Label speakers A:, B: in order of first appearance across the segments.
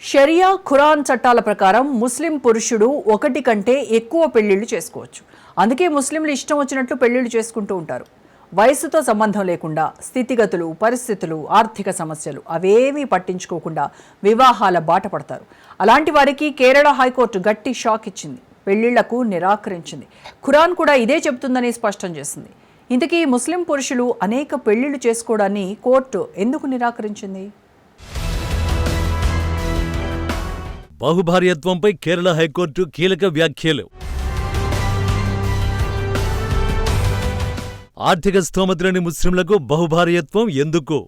A: షరియా ఖురాన్ చట్టాల ప్రకారం ముస్లిం పురుషుడు ఒకటి కంటే ఎక్కువ పెళ్లిళ్లు చేసుకోవచ్చు. అందుకే ముస్లింలు ఇష్టం వచ్చినట్లు పెళ్లిళ్లు చేసుకుంటూ ఉంటారు. వయసుతో సంబంధం లేకుండా స్థితిగతులు, పరిస్థితులు, ఆర్థిక సమస్యలు అవేమీ పట్టించుకోకుండా వివాహాల బాట పడతారు. అలాంటి వారికి కేరళ హైకోర్టు గట్టి షాక్ ఇచ్చింది. పెళ్లిళ్లకు నిరాకరించింది. ఖురాన్ కూడా ఇదే చెబుతుందని స్పష్టం చేసింది. ఇంతకీ ముస్లిం పురుషులు అనేక పెళ్లిళ్లు చేసుకోవడాన్ని కోర్టు ఎందుకు నిరాకరించింది?
B: బహుభార్యత్వంపై కేరళ హైకోర్టు కీలక వ్యాఖ్యలు. ఆర్థిక స్తోమతలేని ముస్లింలకు బహుభార్యత్వం ఎందుకు?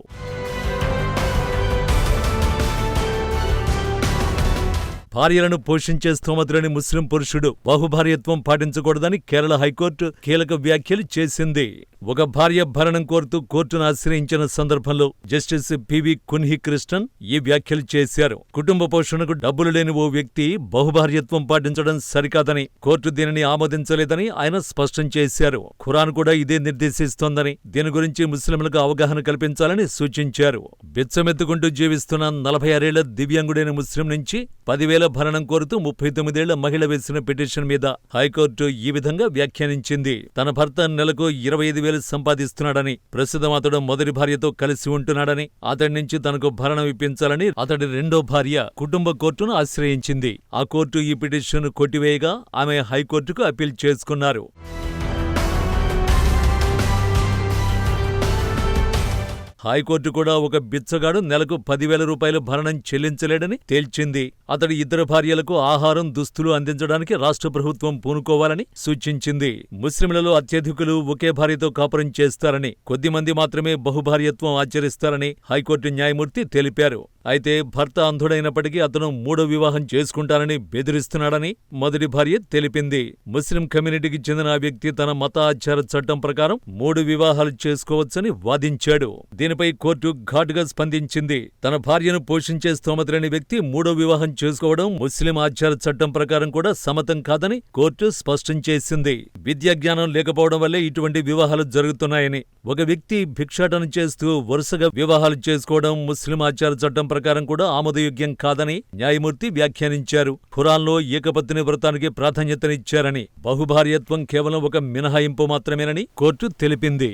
B: భార్యలను పోషించే స్తోమతలేని ముస్లిం పురుషుడు బహుభార్యత్వం పాటించకూడదని కేరళ హైకోర్టు కీలక వ్యాఖ్యలు చేసింది. ఒక భార్య భరణం కోరుతూ కోర్టును ఆశ్రయించిన సందర్భంలో జస్టిస్ పివి కున్హి కృష్ణన్ ఈ వ్యాఖ్యలు చేశారు. కుటుంబ పోషణకు డబ్బులు లేని ఓ వ్యక్తి బహుభార్యత్వం పాటించడం సరికాదని, కోర్టు దీనిని ఆమోదించలేదని ఆయన స్పష్టం చేశారు. ఖురాన్ కూడా ఇదే నిర్దేశిస్తోందని, దీని గురించి ముస్లింలకు అవగాహన కల్పించాలని సూచించారు. బిచ్చమెత్తుకుంటూ జీవిస్తున్న 46 ఏళ్ల దివ్యాంగుడైన ముస్లిం నుంచి 10,000 భరణం కోరుతూ 39 ఏళ్ల మహిళ వేసిన పిటిషన్ మీద హైకోర్టు ఈ విధంగా వ్యాఖ్యానించింది. తన భర్త నెలకు 25,000 సంపాదిస్తున్నాడని, ప్రస్తుతం అతడు మొదటి భార్యతో కలిసి ఉంటున్నాడని, అతడి నుంచి తనకు భరణం ఇప్పించాలని అతడి రెండో భార్య కుటుంబ కోర్టును ఆశ్రయించింది. ఆ కోర్టు ఈ పిటిషన్ కొట్టివేయగా ఆమె హైకోర్టుకు అప్పీల్ చేసుకున్నారు. హైకోర్టు కూడా ఒక బిచ్చగాడు నెలకు 10,000 రూపాయలు భరణం చెల్లించలేడని తేల్చింది. అతడి ఇద్దరు భార్యలకు ఆహారం, దుస్తులు అందించడానికి రాష్ట్ర ప్రభుత్వం పూనుకోవాలని సూచించింది. ముస్లింలలో అత్యధికులు ఒకే భార్యతో కాపురం చేస్తారని, కొద్దిమంది మాత్రమే బహుభార్యత్వం ఆచరిస్తారని హైకోర్టు న్యాయమూర్తి తెలిపారు. అయితే భర్త అంధుడైనప్పటికీ అతను మూడో వివాహం చేసుకుంటానని బెదిరిస్తున్నాడని మొదటి భార్య తెలిపింది. ముస్లిం కమ్యూనిటీకి చెందిన ఆ వ్యక్తి తన మత ఆచార చట్టం ప్రకారం 3 వివాహాలు చేసుకోవచ్చని వాదించాడు. దీనిపై కోర్టు ఘాటుగా స్పందించింది. తన భార్యను పోషించే స్తోమతలేని వ్యక్తి మూడో వివాహం చేసుకోవడం ముస్లిం ఆచార చట్టం ప్రకారం కూడా సమ్మతం కాదని కోర్టు స్పష్టం చేసింది. విద్యా జ్ఞానం లేకపోవడం వల్లే ఇటువంటి వివాహాలు జరుగుతున్నాయని, ఒక వ్యక్తి భిక్షాటన చేస్తూ వరుసగా వివాహాలు చేసుకోవడం ముస్లిం ఆచార చట్టం ప్రకారం కూడా ఆమోదయోగ్యం కాదని న్యాయమూర్తి వ్యాఖ్యానించారు. ఖురాన్లో ఏకపత్ని వ్రతానికి ప్రాధాన్యతనిచ్చారని, బహుభార్యత్వం కేవలం ఒక మినహాయింపు మాత్రమేనని కోర్టు తెలిపింది.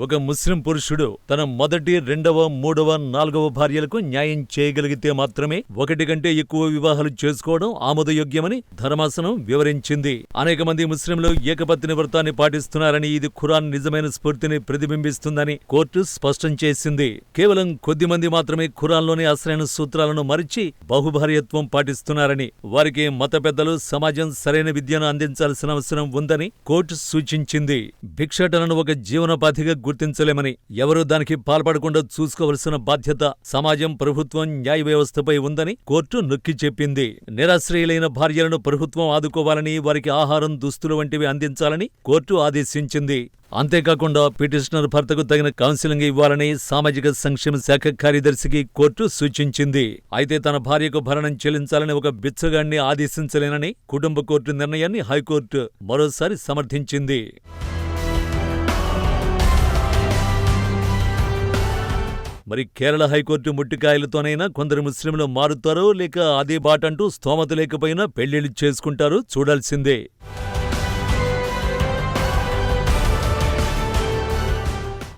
B: ఒక ముస్లిం పురుషుడు తన మొదటి, రెండవ, మూడవ, 4వ భార్యలకు న్యాయం చేయగలిగితే మాత్రమే ఒకటి కంటే ఎక్కువ వివాహాలు చేసుకోవడం ఆమోదయోగ్యమని ధర్మాసనం వివరించింది. అనేక మంది ముస్లింలు ఏకపత్ని వ్రతాన్ని పాటిస్తున్నారని, ఇది ఖురాన్ నిజమైన స్ఫూర్తిని ప్రతిబింబిస్తుందని కోర్టు స్పష్టం చేసింది. కేవలం కొద్దిమంది మాత్రమే ఖురాన్లోని అసలైన సూత్రాలను మరిచి బహుభార్యత్వం పాటిస్తున్నారని, వారికి మత పెద్దలు, సమాజం సరైన విద్యను అందించాల్సిన అవసరం ఉందని కోర్టు సూచించింది. భిక్షాటనను ఒక జీవనోపాధిగా గుర్తించలేమని, ఎవరూ దానికి పాల్పడకుండా చూసుకోవలసిన బాధ్యత సమాజం, ప్రభుత్వం, న్యాయ వ్యవస్థపై ఉందని కోర్టు నొక్కి చెప్పింది. నిరాశ్రయులైన భార్యలను ప్రభుత్వం ఆదుకోవాలని, వారికి ఆహారం, దుస్తులు వంటివి అందించాలని కోర్టు ఆదేశించింది. అంతేకాకుండా పిటిషనర్ భర్తకు తగిన కౌన్సిలింగ్ ఇవ్వాలని సామాజిక సంక్షేమ శాఖ కార్యదర్శికి కోర్టు సూచించింది. అయితే తన భార్యకు భరణం చెల్లించాలని ఒక బిచ్చగాడిని ఆదేశించలేనని కుటుంబ కోర్టు నిర్ణయాన్ని హైకోర్టు మరోసారి సమర్థించింది. మరి కేరళ హైకోర్టు ముట్టికాయలతోనైనా కొందరు ముస్లింలు మారుతారో, లేక అదే బాటంటూ స్తోమత లేకపోయినా పెళ్లిళ్లు చేసుకుంటారో చూడాల్సిందే.